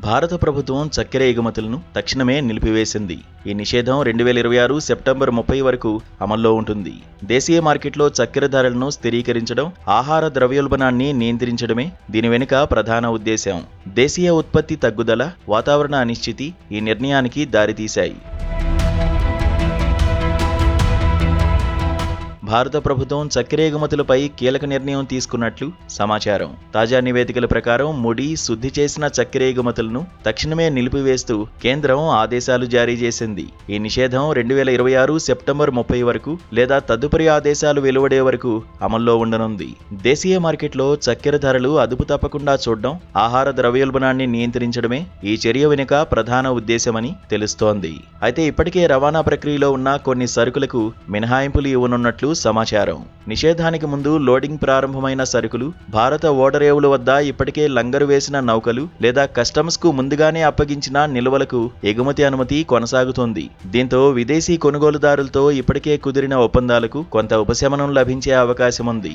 భారత ప్రభుత్వం చక్కెర ఎగుమతులను తక్షణమే నిలిపివేసింది. ఈ నిషేధం 2026 సెప్టెంబర్ 30 వరకు అమల్లో ఉంటుంది. దేశీయ మార్కెట్లో చక్కెర ధరలను స్థిరీకరించడం, ఆహార ద్రవ్యోల్బణాన్ని నియంత్రించడమే దీని వెనుక ప్రధాన ఉద్దేశం. దేశీయ ఉత్పత్తి తగ్గుదల, వాతావరణ అనిశ్చితి ఈ నిర్ణయానికి దారితీశాయి. భారత ప్రభుత్వం చక్కెర ఎగుమతులపై కీలక నిర్ణయం తీసుకున్నట్లు సమాచారం. తాజా నివేదికల ప్రకారం ముడి, శుద్ధి చేసిన చక్కెర ఎగుమతులను తక్షణమే నిలిపివేస్తూ కేంద్రం ఆదేశాలు జారీ చేసింది. ఈ నిషేధం 2026 సెప్టెంబర్ 30 వరకు లేదా తదుపరి ఆదేశాలు వెలువడే వరకు అమల్లో ఉండనుంది. దేశీయ మార్కెట్లో చక్కెర ధరలు అదుపు తప్పకుండా చూడడం, ఆహార ద్రవ్యోల్బణాన్ని నియంత్రించడమే ఈ చర్య వెనుక ప్రధాన ఉద్దేశమని తెలుస్తోంది. అయితే ఇప్పటికే రవాణా ప్రక్రియలో ఉన్న కొన్ని సరుకులకు మినహాయింపులు ఇవ్వనున్నట్లు సమాచారం. నిషేధానికి ముందు లోడింగ్ ప్రారంభమైన సరుకులు, భారత ఓడరేవుల వద్ద ఇప్పటికే లంగరు వేసిన నౌకలు లేదా కస్టమ్స్ కు ముందుగానే అప్పగించిన నిల్వలకు ఎగుమతి అనుమతి కొనసాగుతోంది. దీంతో విదేశీ కొనుగోలుదారులతో ఇప్పటికే కుదిరిన ఒప్పందాలకు కొంత ఉపశమనం లభించే అవకాశం ఉంది.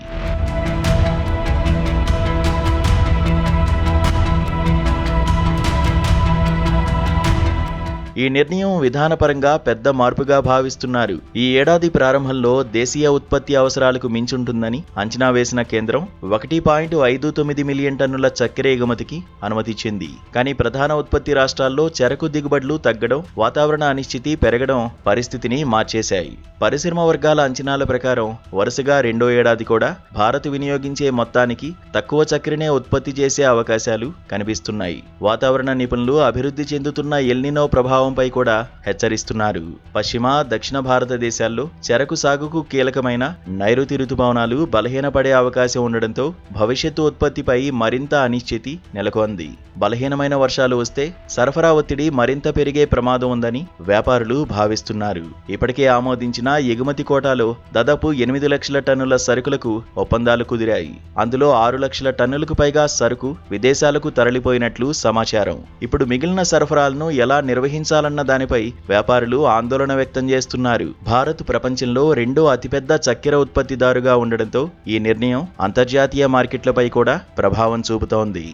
ఈ నిర్ణయం విధానపరంగా పెద్ద మార్పుగా భావిస్తున్నారు. ఈ ఏడాది ప్రారంభంలో దేశీయ ఉత్పత్తి అవసరాలకు మించుంటుందని అంచనా వేసిన కేంద్రం 1.59 మిలియన్ టన్నుల చక్కెర ఎగుమతికి అనుమతిచ్చింది. కానీ ప్రధాన ఉత్పత్తి రాష్ట్రాల్లో చెరకు దిగుబడులు తగ్గడం, వాతావరణ అనిశ్చితి పెరగడం పరిస్థితిని మార్చేశాయి. పరిశ్రమ వర్గాల అంచనాల ప్రకారం వరుసగా రెండో ఏడాది కూడా భారత్ వినియోగించే మొత్తానికి తక్కువ చక్కెరనే ఉత్పత్తి చేసే అవకాశాలు కనిపిస్తున్నాయి. వాతావరణ నిపుణులు అభివృద్ధి చెందుతున్న ఎల్నినో ప్రభావంపై కూడా హెచ్చరిస్తున్నారు. పశ్చిమ, దక్షిణ భారతదేశాల్లో చెరకు సాగుకు కీలకమైన నైరుతి రుతుపవనాలు బలహీనపడే అవకాశం ఉండడంతో భవిష్యత్తు ఉత్పత్తిపై మరింత అనిశ్చితి నెలకొంది. బలహీనమైన వర్షాలు వస్తే సరఫరా ఒత్తిడి మరింత పెరిగే ప్రమాదం ఉందని వ్యాపారులు భావిస్తున్నారు. ఇప్పటికే ఆమోదించిన ఎగుమతి కోటాలో దాదాపు 8 లక్షల టన్నుల సరుకులకు ఒప్పందాలు కుదిరాయి. అందులో 6 లక్షల టన్నులకు పైగా సరుకు విదేశాలకు తరలిపోయినట్లు సమాచారం. ఇప్పుడు మిగిలిన సరఫరాలను ఎలా నిర్వహించాలన్న దానిపై వ్యాపారులు ఆందోళన వ్యక్తం చేస్తున్నారు. భారత్ ప్రపంచంలో రెండో అతిపెద్ద చక్కెర ఉత్పత్తిదారుగా ఉండడంతో ఈ నిర్ణయం అంతర్జాతీయ మార్కెట్లపై కూడా ప్రభావం చూపుతోంది.